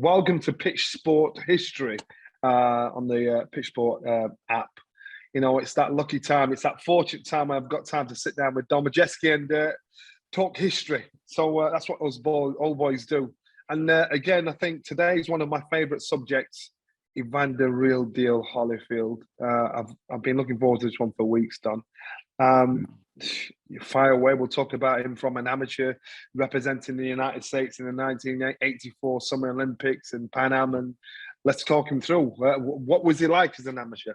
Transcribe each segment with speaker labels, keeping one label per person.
Speaker 1: Welcome to Pitch Sport History on the Pitch Sport app. You know, it's that lucky time. It's that fortunate time I've got time to sit down with Don Majeski and talk history. So that's what us old boys do. And again, I think today is one of my favourite subjects, Evander Real Deal Holyfield. I've been looking forward to this one for weeks, Don. Fire away. We'll talk about him from an amateur representing the United States in the 1984 Summer Olympics and Pan Am, and let's talk him through. What was he like as an amateur?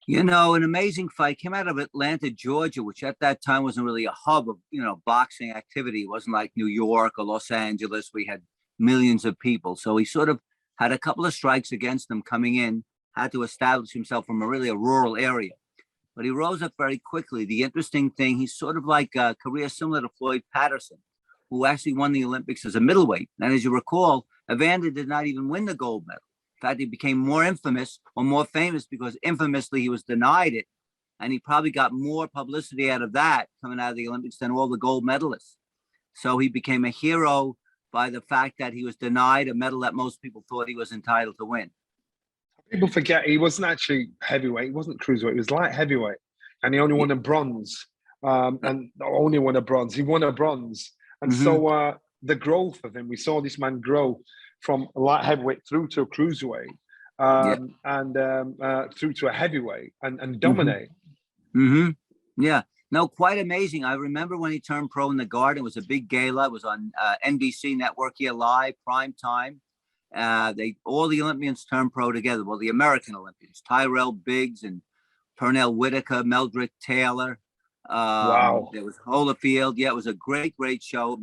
Speaker 2: You know, an amazing fight. Came out of Atlanta, Georgia, which at that time wasn't really a hub of, boxing activity. It wasn't like New York or Los Angeles. We had millions of people. So he sort of had a couple of strikes against him coming in, had to establish himself from a rural area. But he rose up very quickly. The interesting thing, he's sort of like a career similar to Floyd Patterson, who actually won the Olympics as a middleweight. And as you recall, Evander did not even win the gold medal. In fact, he became more infamous or more famous because infamously he was denied it. And he probably got more publicity out of that coming out of the Olympics than all the gold medalists. So he became a hero by the fact that he was denied a medal that most people thought he was entitled to win.
Speaker 1: People forget he wasn't actually heavyweight. He wasn't cruiserweight. He was light heavyweight. And he only won a bronze. And only won a bronze. He won a bronze. And so the growth of him, we saw this man grow from light heavyweight through to a cruiserweight and through to a heavyweight and dominate.
Speaker 2: Yeah. No, quite amazing. I remember when he turned pro in the Garden. It was a big gala. It was on NBC Network here live, prime time. All the Olympians turned pro together. Well, the American Olympians, Tyrell Biggs and Pernell Whitaker, Meldrick Taylor.
Speaker 1: Wow.
Speaker 2: There was Holyfield. Yeah, it was a great show.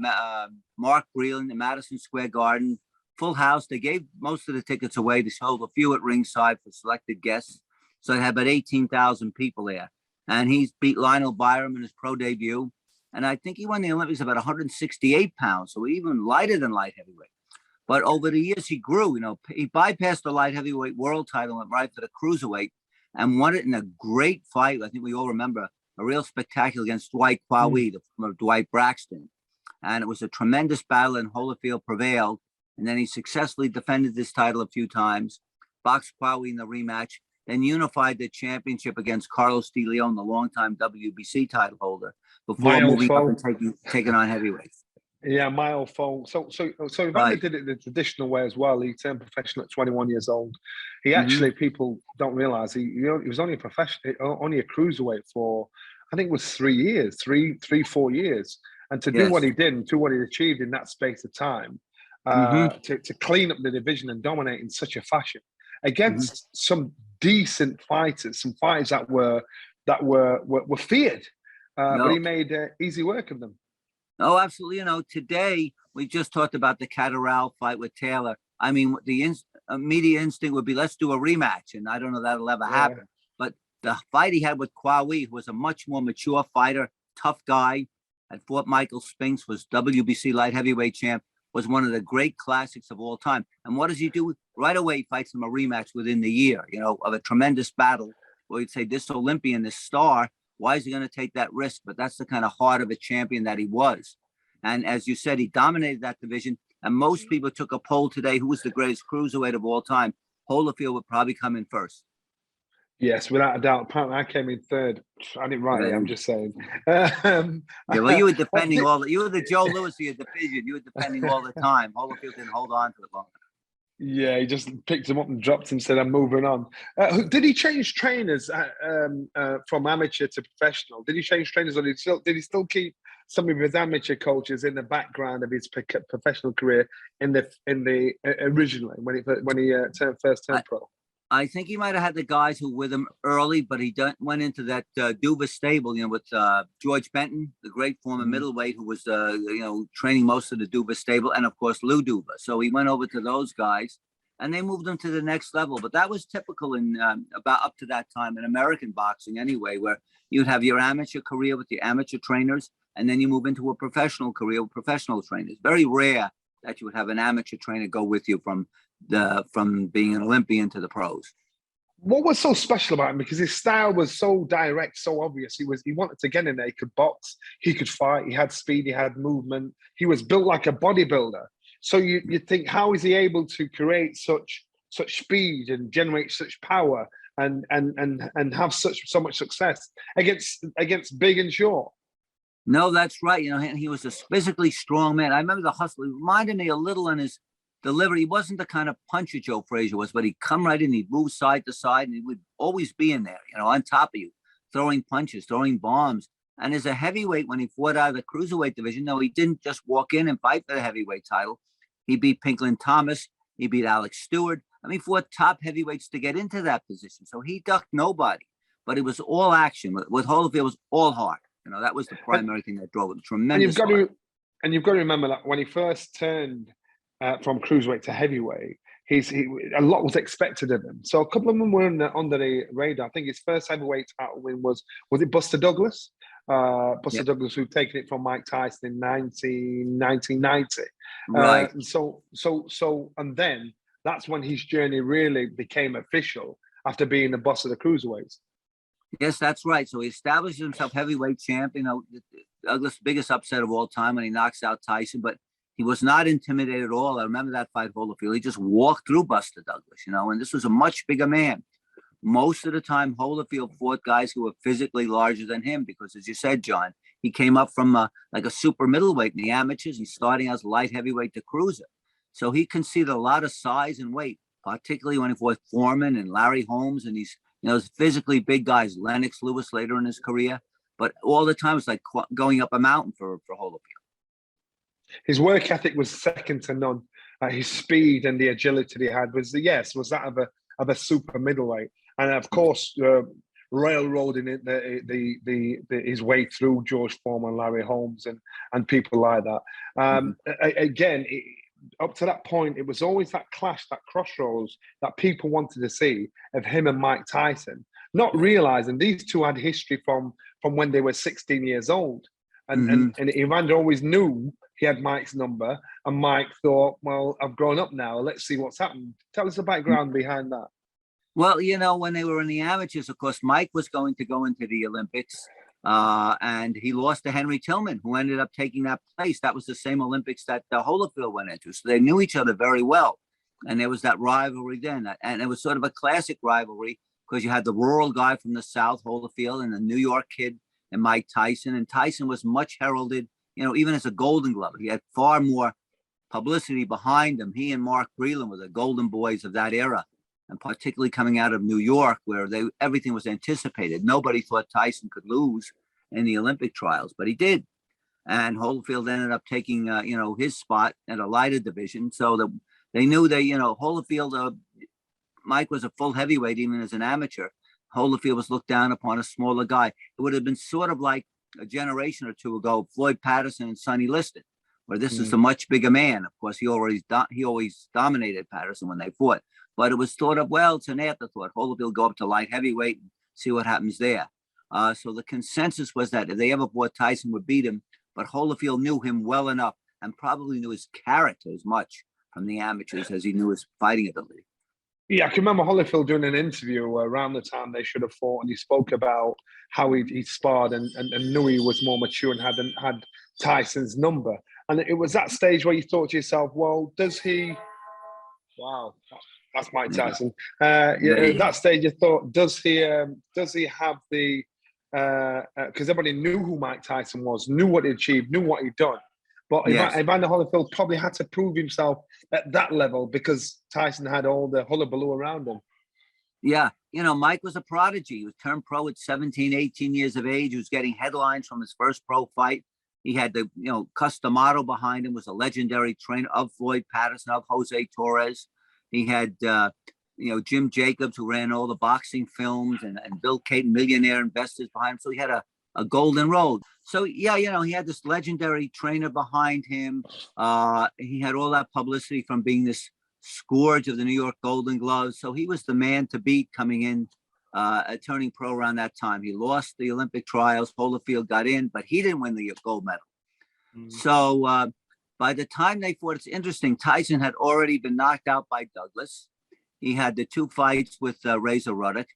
Speaker 2: Mark Breland in Madison Square Garden, full house. They gave most of the tickets away. They sold a few at ringside for selected guests. So they had about 18,000 people there. And he's beat Lionel Byram in his pro debut. And I think he won the Olympics about 168 pounds. So even lighter than light heavyweight. But over the years, he grew. He bypassed the light heavyweight world title, went right for the cruiserweight, and won it in a great fight. I think we all remember a real spectacular against Dwight Kwawi, the former Dwight Braxton. And it was a tremendous battle, and Holyfield prevailed. And then he successfully defended this title a few times, boxed Kwawi in the rematch, then unified the championship against Carlos De Leon, the longtime WBC title holder, before moving up and taking on heavyweights.
Speaker 1: Yeah, my old phone. So Evander did it the traditional way as well. He turned professional at 21 years old. He actually, people don't realize, he was only a professional, only a cruiserweight for, I think it was 3 years, 4 years. And to do what he did and do what he achieved in that space of time, to clean up the division and dominate in such a fashion against some decent fighters, some fighters that were feared, but he made easy work of them.
Speaker 2: Oh, absolutely. Today we just talked about the Catterall fight with Taylor. I mean, the immediate instinct would be, let's do a rematch. And I don't know if that'll ever happen. But the fight he had with Kwawi, who was a much more mature fighter, tough guy, at Fort Michael Spinks, was WBC light heavyweight champ, was one of the great classics of all time. And what does he do? Right away, he fights him a rematch within the year, of a tremendous battle where you'd say, this Olympian, this star, why is he going to take that risk? But that's the kind of heart of a champion that he was. And as you said, he dominated that division. And most people took a poll today, who was the greatest cruiserweight of all time? Holyfield would probably come in first.
Speaker 1: Yes, without a doubt. Apparently, I came in third. I didn't write it. I'm just saying.
Speaker 2: Well, you were defending you were the Joe Louis of your division. You were defending all the time. Holyfield didn't hold on to it long.
Speaker 1: Yeah, he just picked him up and dropped him and said, I'm moving on. Did he change trainers from amateur to professional? Did he change trainers, or did he still keep some of his amateur coaches in the background of his professional career in the originally when he first turned pro?
Speaker 2: I think he might have had the guys who were with him early, but he went into that Duva stable, with George Benton, the great former middleweight who was, training most of the Duva stable, and of course Lou Duva. So he went over to those guys, and they moved him to the next level. But that was typical in about up to that time in American boxing, anyway, where you'd have your amateur career with the amateur trainers, and then you move into a professional career with professional trainers. Very rare that you would have an amateur trainer go with you from being an Olympian to the pros.
Speaker 1: What was so special about him? Because his style was so direct, so obvious. He wanted to get in there. He could box, he could fight, he had speed, he had movement. He was built like a bodybuilder. So you think, how is he able to create such speed and generate such power and have so much success against big and short?
Speaker 2: No, that's right. You know, he was a physically strong man. I remember the hustle. He reminded me a little in his delivery. He wasn't the kind of puncher Joe Frazier was, but he'd come right in, he'd move side to side, and he would always be in there, you know, on top of you, throwing punches, throwing bombs. And as a heavyweight, when he fought out of the cruiserweight division, no, he didn't just walk in and fight for the heavyweight title. He beat Pinklin Thomas. He beat Alex Stewart. I mean, fought top heavyweights to get into that position. So he ducked nobody, but it was all action. With Holyfield, it was all heart. You know, that was the primary thing that drove it. Tremendous.
Speaker 1: And you've got to remember that when he first turned from cruiserweight to heavyweight, a lot was expected of him. So a couple of them were under the radar. I think his first heavyweight title win was it Buster Douglas? Buster Douglas, who'd taken it from Mike Tyson in 1990.
Speaker 2: Right.
Speaker 1: And then that's when his journey really became official after being the boss of the cruiserweights.
Speaker 2: Yes, that's right. So he established himself heavyweight champ. You know, Douglas' biggest upset of all time when he knocks out Tyson, but he was not intimidated at all. I remember that fight, Holyfield. He just walked through Buster Douglas, you know, and this was a much bigger man. Most of the time, Holyfield fought guys who were physically larger than him because, as you said, John, he came up from like a super middleweight in the amateurs. He's starting as light heavyweight to cruiser. So he conceded a lot of size and weight, particularly when he fought Foreman and Larry Holmes and these, you know, physically big guys, Lennox Lewis later in his career. But all the time, it's like going up a mountain for Holyfield.
Speaker 1: His work ethic was second to none. His speed and the agility he had was that of a super middleweight, and of course, railroading his way through George Foreman, Larry Holmes, and people like that. Again, up to that point, it was always that clash, that crossroads that people wanted to see of him and Mike Tyson, not realizing these two had history from when they were 16 years old. And Evander always knew he had Mike's number, and Mike thought, well, I've grown up now. Let's see what's happened. Tell us the background behind that.
Speaker 2: Well, you know, when they were in the amateurs, of course, Mike was going to go into the Olympics, and he lost to Henry Tillman, who ended up taking that place. That was the same Olympics that Holyfield went into. So they knew each other very well. And there was that rivalry then. And it was sort of a classic rivalry because you had the rural guy from the South, Holyfield, and the New York kid and Mike Tyson. And Tyson was much heralded, you know, even as a Golden Glover. He had far more publicity behind him. He and Mark Breland were the golden boys of that era, and particularly coming out of New York, where everything was anticipated. Nobody thought Tyson could lose in the Olympic trials, but he did. And Holyfield ended up taking, you know, his spot at a lighter division. So that they knew that, you know, Holyfield, Mike was a full heavyweight even as an amateur. Holyfield was looked down upon a smaller guy. It would have been sort of like a generation or two ago, Floyd Patterson and Sonny Liston, where this is a much bigger man. Of course, he always dominated Patterson when they fought, but it was thought of, well, it's an afterthought. Holyfield go up to light heavyweight and see what happens there. So the consensus was that if they ever fought, Tyson would beat him, but Holyfield knew him well enough and probably knew his character as much from the amateurs as he knew his fighting ability.
Speaker 1: Yeah, I can remember Holyfield doing an interview around the time they should have fought, and he spoke about how he sparred and knew he was more mature and had Tyson's number. And it was that stage where you thought to yourself, well, does he... Wow, that's Mike Tyson. That stage you thought, does he have the... Because everybody knew who Mike Tyson was, knew what he achieved, knew what he'd done. But Evander Holyfield probably had to prove himself at that level because Tyson had all the hullabaloo around him.
Speaker 2: Yeah. You know, Mike was a prodigy. He was turned pro at 17, 18 years of age. He was getting headlines from his first pro fight. He had the, you know, Customato behind him, was a legendary trainer of Floyd Patterson, of Jose Torres. He had, you know, Jim Jacobs, who ran all the boxing films, and Bill Caton, millionaire investors behind him. So he had a golden road. So, yeah, you know, he had this legendary trainer behind him. He had all that publicity from being this scourge of the New York Golden Gloves. So he was the man to beat coming in, turning pro around that time. He lost the Olympic trials. Holyfield got in, but he didn't win the gold medal. So by the time they fought, it's interesting, Tyson had already been knocked out by Douglas. He had the two fights with Razor Ruddock,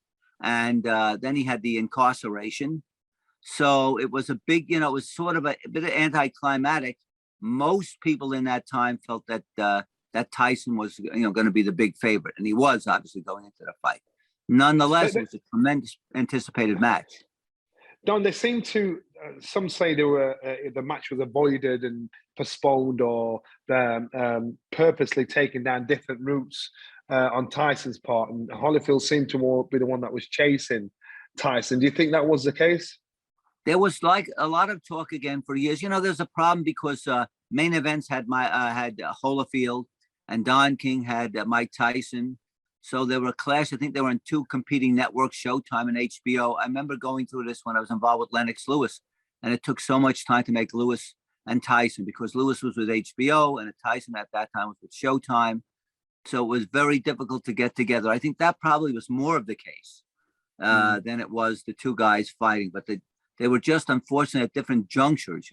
Speaker 2: and then he had the incarceration. So it was a big, you know, it was sort of a bit of anticlimactic, most people in that time felt that that Tyson was, going to be the big favorite, and he was obviously going into the fight. Nonetheless, it was a tremendous anticipated match.
Speaker 1: Don, they seem to. Some say the match was avoided and postponed, or purposely taken down different routes on Tyson's part, and Holyfield seemed to be the one that was chasing Tyson. Do you think that was the case?
Speaker 2: There was like a lot of talk again for years. There's a problem because main events had Holyfield, and Don King had Mike Tyson. So there were a clash. I think they were on two competing networks, Showtime and HBO. I remember going through this when I was involved with Lennox Lewis, and it took so much time to make Lewis and Tyson, because Lewis was with HBO and Tyson at that time was with Showtime. So it was very difficult to get together. I think that probably was more of the case than it was the two guys fighting. But they were just unfortunately at different junctures,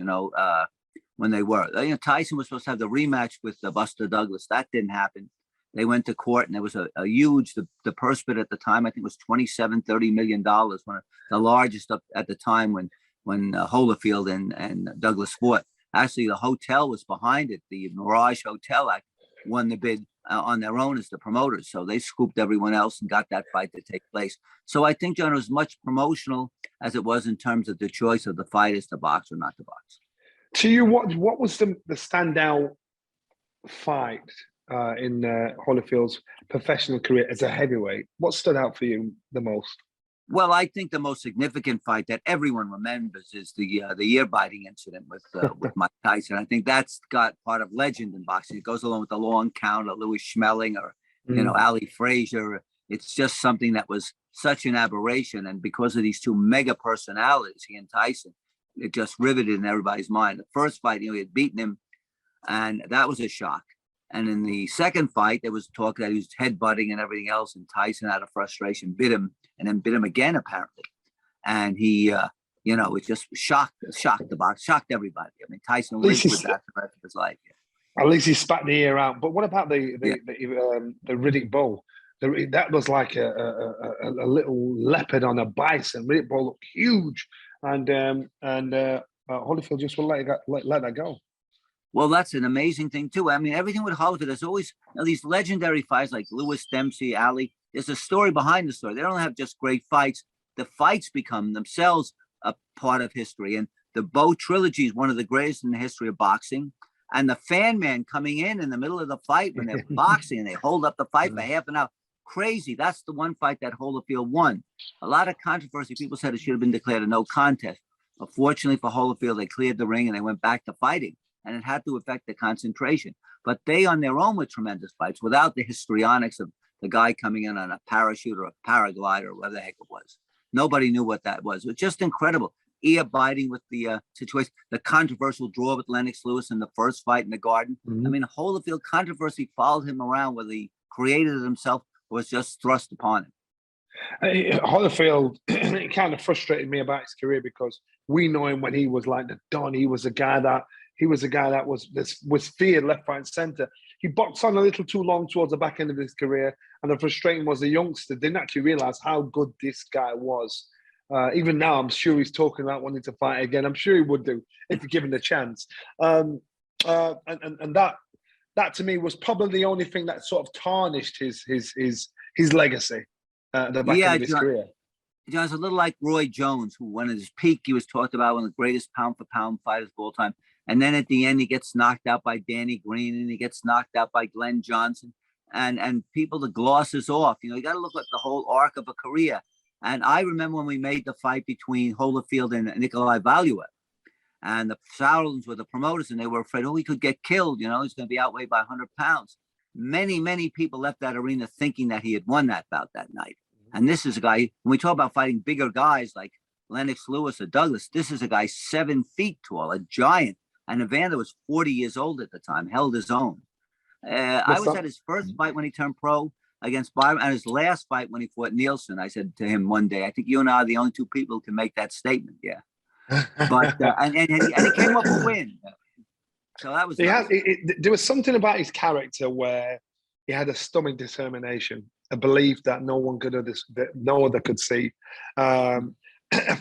Speaker 2: when they were. Tyson was supposed to have the rematch with Buster Douglas. That didn't happen. They went to court, and there was a huge, the purse bid at the time, I think, was $27-30 million, one of the largest up at the time when Holyfield and Douglas fought. Actually, the hotel was behind it. The Mirage Hotel won the bid on their own as the promoters. So they scooped everyone else and got that fight to take place. So I think, John, it was much promotional as it was in terms of the choice of the fighters to box or not to box.
Speaker 1: To you, what was the standout fight in Holyfield's professional career as a heavyweight? What stood out for you the most?
Speaker 2: Well, I think the most significant fight that everyone remembers is the ear biting incident with Mike Tyson. I think that's got part of legend in boxing. It goes along with the long count of Louis Schmeling or Ali Frazier. It's just something that was such an aberration, and because of these two mega personalities, he and Tyson, it just riveted in everybody's mind. The first fight, he had beaten him, and that was a shock. And in the second fight, there was talk that he was headbutting and everything else, and Tyson, out of frustration, bit him, and then bit him again, apparently. And he, it just shocked the box, shocked everybody. I mean, Tyson lived with that the rest of his life. Yeah.
Speaker 1: At least he spat the ear out. But what about the Riddick Bowe? That was like a little leopard on a bison. Riddick Bowe looked huge, and Holyfield just will let that go.
Speaker 2: Well, that's an amazing thing, too. I mean, everything with Holyfield, there's always these legendary fights like Lewis Dempsey, Ali. There's a story behind the story. They don't have just great fights. The fights become themselves a part of history. And the Bowe trilogy is one of the greatest in the history of boxing. And the fan man coming in the middle of the fight when they're boxing and they hold up the fight for half an hour. Crazy. That's the one fight that Holyfield won. A lot of controversy. People said it should have been declared a no contest. But fortunately for Holyfield, they cleared the ring and they went back to fighting. And it had to affect the concentration. But they on their own were tremendous fights without the histrionics of the guy coming in on a parachute or a paraglider or whatever the heck it was. Nobody knew what that was. It was just incredible. Ear biting with the situation, the controversial draw with Lennox Lewis in the first fight in the Garden. Mm-hmm. I mean, Holyfield controversy followed him around, whether he created it himself or was just thrust upon him.
Speaker 1: Holyfield, it kind of frustrated me about his career because we know him when he was like the Don. He was a guy that was feared left, right, and centre. He boxed on a little too long towards the back end of his career, and the frustrating was the youngster didn't actually realise how good this guy was. Even now, I'm sure he's talking about wanting to fight again. I'm sure he would do if given the chance. And that to me was probably the only thing that sort of tarnished his legacy at the back end of his career.
Speaker 2: John, it's a little like Roy Jones, who when at his peak, he was talked about one of the greatest pound-for-pound fighters of all time. And then at the end, he gets knocked out by Danny Green and he gets knocked out by Glenn Johnson. And people, the glosses off. You got to look at the whole arc of a career. And I remember when we made the fight between Holyfield and Nikolai Valuev. And the Sauerlands were the promoters, and they were afraid, he could get killed. He's going to be outweighed by 100 pounds. Many, many people left that arena thinking that he had won that bout that night. And this is a guy, when we talk about fighting bigger guys like Lennox Lewis or Douglas, this is a guy 7 feet tall, a giant. And Evander was 40 years old at the time, held his own. I was at his first fight when he turned pro against Byron, and his last fight when he fought Nelson. I said to him one day, I think you and I are the only two people who can make that statement. Yeah. But and he came up a win. So that was
Speaker 1: there was something about his character where he had a stomach determination, a belief that no one could that no other could see, a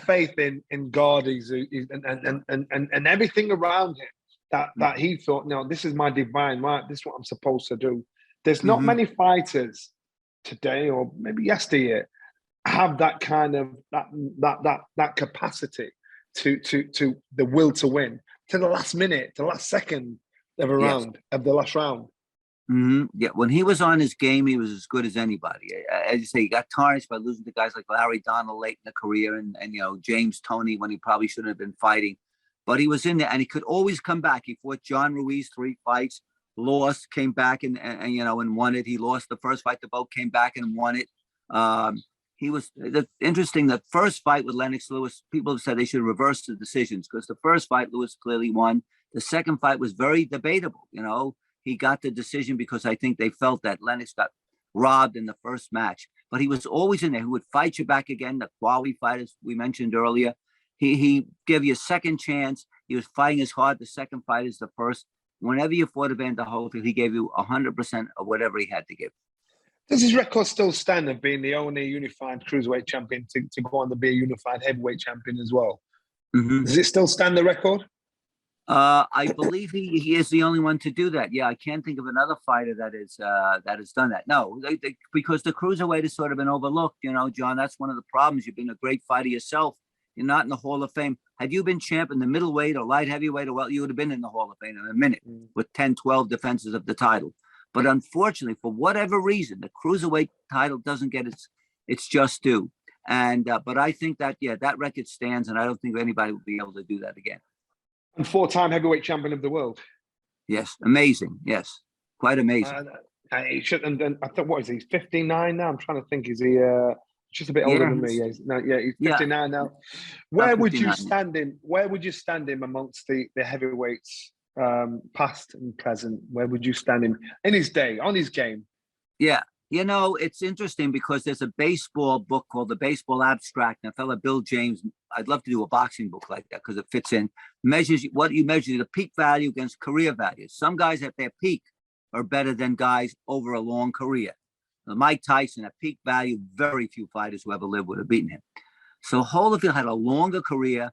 Speaker 1: faith in God, and everything around him that he thought, no, this is my divine right. This is what I'm supposed to do. There's not
Speaker 2: Mm-hmm.
Speaker 1: many fighters today, or maybe yesteryear, have that kind of that capacity to the will to win to the last minute, to the last second of a round, of the last round.
Speaker 2: Mm-hmm. Yeah, when he was on his game, he was as good as anybody. As you say, he got tarnished by losing to guys like Larry Donald late in the career, and James Toney when he probably shouldn't have been fighting. But he was in there, and he could always come back. He fought John Ruiz 3 fights, lost, came back and won it. He lost the first fight. The boat came back and won it. He was interesting. The first fight with Lennox Lewis, people have said they should reverse the decisions because the first fight Lewis clearly won. The second fight was very debatable. He got the decision because I think they felt that Lennox got robbed in the first match. But he was always in there. He would fight you back again. The quality fighters we mentioned earlier. He gave you a second chance. He was fighting as hard the second fight as the first. Whenever you fought Evander Holyfield, he gave you 100% of whatever he had to give.
Speaker 1: Does his record still stand of being the only unified cruiserweight champion to go on to be a unified heavyweight champion as well?
Speaker 2: Mm-hmm.
Speaker 1: Does it still stand the record?
Speaker 2: I believe he is the only one to do that. Yeah, I can't think of another fighter that has done that. No, because the cruiserweight has sort of been overlooked. John, that's one of the problems. You've been a great fighter yourself. You're not in the Hall of Fame. Had you been champ in the middleweight or light heavyweight, you would have been in the Hall of Fame in a minute with 10, 12 defenses of the title. But unfortunately, for whatever reason, the cruiserweight title doesn't get its just due. And but I think that that record stands, and I don't think anybody will be able to do that again.
Speaker 1: And 4-time heavyweight champion of the world.
Speaker 2: Yes, amazing. Yes, quite amazing.
Speaker 1: He should, and I thought, what is he? He's 59 now. I'm trying to think. Is he just a bit older than me? He's 59 now. Where would you stand him? Where would you stand him amongst the heavyweights, past and present? Where would you stand him in his day, on his game? Yeah.
Speaker 2: It's interesting because there's a baseball book called The Baseball Abstract, and a fellow Bill James, I'd love to do a boxing book like that because it fits in, measures what you measure the peak value against career values. Some guys at their peak are better than guys over a long career. Mike Tyson, at peak value, very few fighters who ever lived would have beaten him. So Holyfield had a longer career.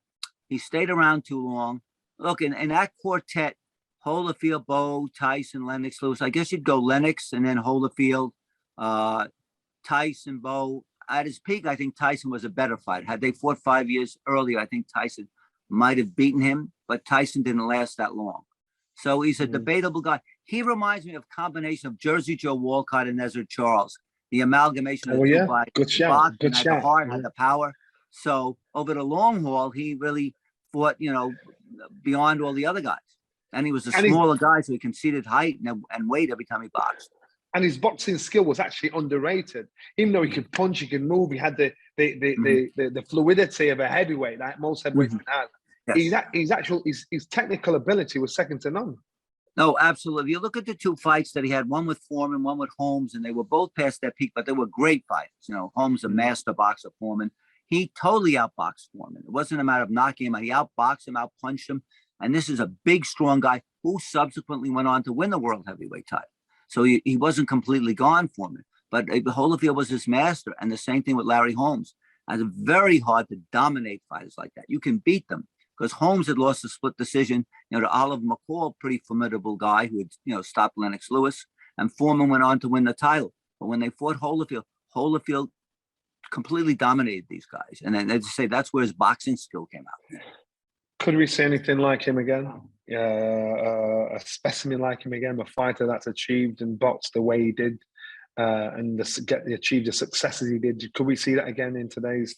Speaker 2: He stayed around too long. Look, in that quartet, Holyfield, Bo, Tyson, Lennox, Lewis, I guess you'd go Lennox and then Holyfield, Tyson, Bo. At his peak, I think Tyson was a better fighter. Had they fought 5 years earlier, I think Tyson might have beaten him, but Tyson didn't last that long. So he's a debatable guy. He reminds me of a combination of Jersey Joe Walcott and Ezra Charles. The amalgamation of the two bodies.
Speaker 1: Good shot. Good shot.
Speaker 2: Had the heart, had the power. So over the long haul, he really fought, beyond all the other guys. And he was a smaller guy, so he conceded height and weight every time he boxed.
Speaker 1: And his boxing skill was actually underrated. Even though he could punch, he could move, he had the fluidity of a heavyweight that most heavyweights have. Yes. His technical ability was second to none.
Speaker 2: No, absolutely. You look at the two fights that he had, one with Foreman, one with Holmes, and they were both past their peak, but they were great fighters. Holmes, a master boxer, Foreman. He totally outboxed Foreman. It wasn't a matter of knocking him out. He outboxed him, outpunched him. And this is a big, strong guy who subsequently went on to win the world heavyweight title. So he wasn't completely gone, Foreman. But Holyfield was his master. And the same thing with Larry Holmes. It's very hard to dominate fighters like that. You can beat them. Because Holmes had lost a split decision, to Oliver McCall, pretty formidable guy who had, stopped Lennox Lewis, and Foreman went on to win the title. But when they fought Holyfield completely dominated these guys. And then, as I say, that's where his boxing skill came out.
Speaker 1: Could we see anything like him again? A specimen like him again, a fighter that's achieved and boxed the way he did, and achieved the successes he did. Could we see that again in today's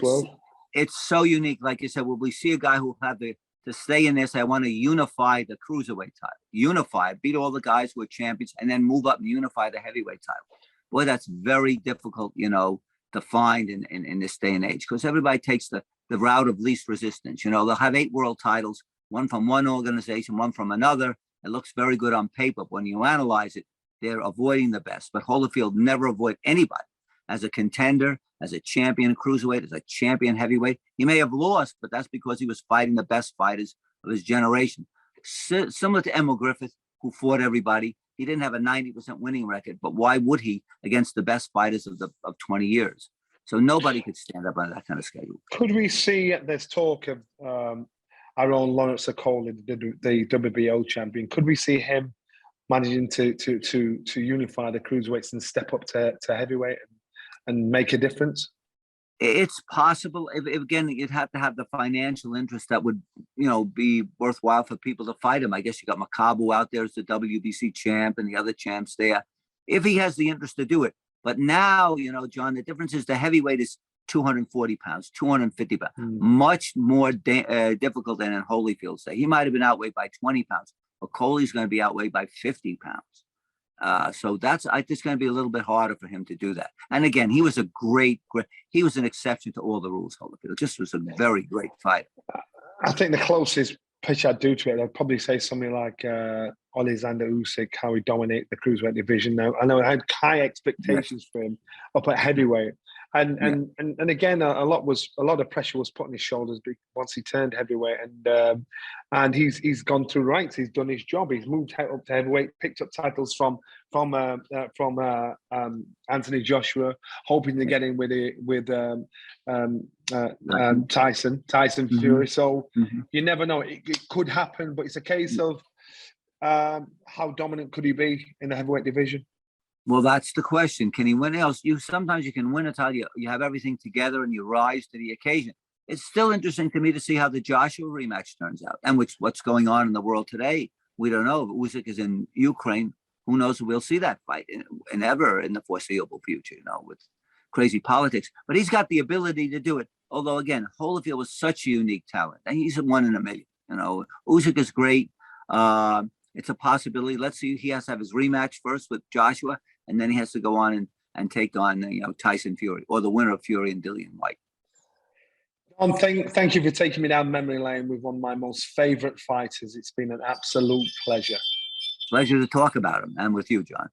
Speaker 1: world?
Speaker 2: It's so unique. Like you said, will we see a guy who will have to stay in this? I want to unify the cruiserweight title, beat all the guys who are champions, and then move up and unify the heavyweight title. Boy, that's very difficult, to find in this day and age, because everybody takes the route of least resistance. They'll have 8 world titles, one from one organization, one from another. It looks very good on paper. But when you analyze it, they're avoiding the best. But Holyfield never avoid anybody. As a contender, as a champion cruiserweight, as a champion heavyweight. He may have lost, but that's because he was fighting the best fighters of his generation. Similar to Emil Griffith, who fought everybody. He didn't have a 90% winning record, but why would he against the best fighters of 20 years? So nobody could stand up on that kind of schedule.
Speaker 1: Could we see there's talk of our own Lawrence Okolie, the WBO champion. Could we see him managing to unify the cruiserweights and step up to heavyweight and make a difference?
Speaker 2: It's possible. If again, you'd have to have the financial interest that would, be worthwhile for people to fight him. I guess you got Makabu out there as the WBC champ and the other champs there. If he has the interest to do it. But now, John, the difference is the heavyweight is 240 pounds, 250 pounds, much more difficult than in Holyfield's day. He might have been outweighed by 20 pounds. Okolie's going to be outweighed by 50 pounds. So I think it's going to be a little bit harder for him to do that. And again, he was he was an exception to all the rules, Holyfield. Just was a very great fighter.
Speaker 1: I think the closest pitch I'd do to it, I'd probably say something like Alexander Usyk, how he dominated the cruiserweight division. Now, I know I had high expectations for him up at heavyweight. And again, a lot of pressure was put on his shoulders once he turned heavyweight, and he's gone through ranks. He's done his job. He's moved up to heavyweight, picked up titles from Anthony Joshua, hoping to get in with Tyson Fury. So you never know; it could happen, but it's a case of how dominant could he be in the heavyweight division?
Speaker 2: Well, that's the question. Can he win else? Sometimes you can win a title. You have everything together and you rise to the occasion. It's still interesting to me to see how the Joshua rematch turns out and what's going on in the world today. We don't know. Usyk is in Ukraine. Who knows if we'll see that fight in ever in the foreseeable future, with crazy politics. But he's got the ability to do it. Although, again, Holyfield was such a unique talent. And he's a 1 in a million. Usyk is great. It's a possibility. Let's see. He has to have his rematch first with Joshua. And then he has to go on and take on, Tyson Fury or the winner of Fury and Dillian White.
Speaker 1: Thank you for taking me down memory lane with one of my most favorite fighters. It's been an absolute pleasure.
Speaker 2: Pleasure to talk about him and with you, John.